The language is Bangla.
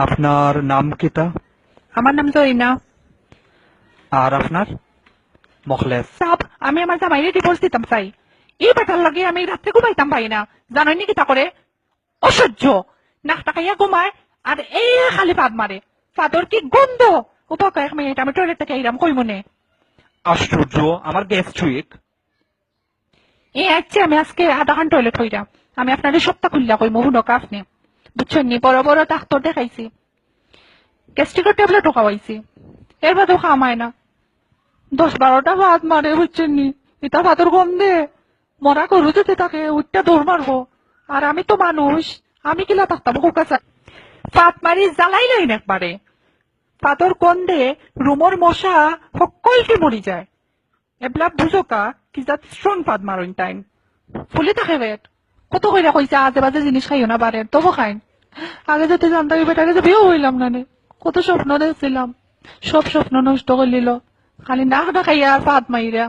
আপনার নাম কিতা? আমার নাম জরিনা। আর আপনার? মখলেস। সাব, আমি আমার জামাইরে ডিভোর্স দিতাম চাই। এই বেটার লাগে আমি রাত্রে ঘুমাইতাম পাই না। জানোই নাকি তা করে? অসহ্য। নাকটা খাইয়া ঘুমায় আর এই খালি পাদ মারে। পাদর কি গন্ধ! উপাকে 1 মিনিট, আমি টয়লেট থেকে আইরাম কই মনে। আশ্চর্য, আমার গ্যাস্ট্রিক। আচ্ছা, আমি আজকে আধা ঘন্টা টয়লেট হইরাম। আমি আপনাদের সপ্তাহ খুললা কই মহুনকা আপনি বুঝছেন নি? বড় বড় ডাক্তার দেখাইছি, গ্যাস্ট্রিকের ট্যাবলেটও খাওয়াইছি, এর বাদেও খামায় না। 10-12টা ভাত মারে বুঝছেন নি? এটা ভাতর গন্ধে মরা গরু যেতে থাকে উঠটা দৌড় মারবো। আর আমি তো মানুষ, আমি কিলা থাকতাম হুকাচা পাত মারি জ্বালাই লইন একবারে। পাতর গন্ধে রুমর মশা সকলকে মরি যায়। এবলা বুঝোকা কি যাত স্ট্রং পাত মারইন টাইম ফুলে থাকে পেট। কত কইরা কইছে আজে বাজে জিনিস খাইও না বারে, তবু খাইন। আগে যদি জানতাম এই বেটাকে যে বিয়েও হইলাম না নে। কত স্বপ্ন দেখছিলাম, সব স্বপ্ন নষ্ট করে নিল। খালি নাক ডাকাইয়া আর পাত মাইরা।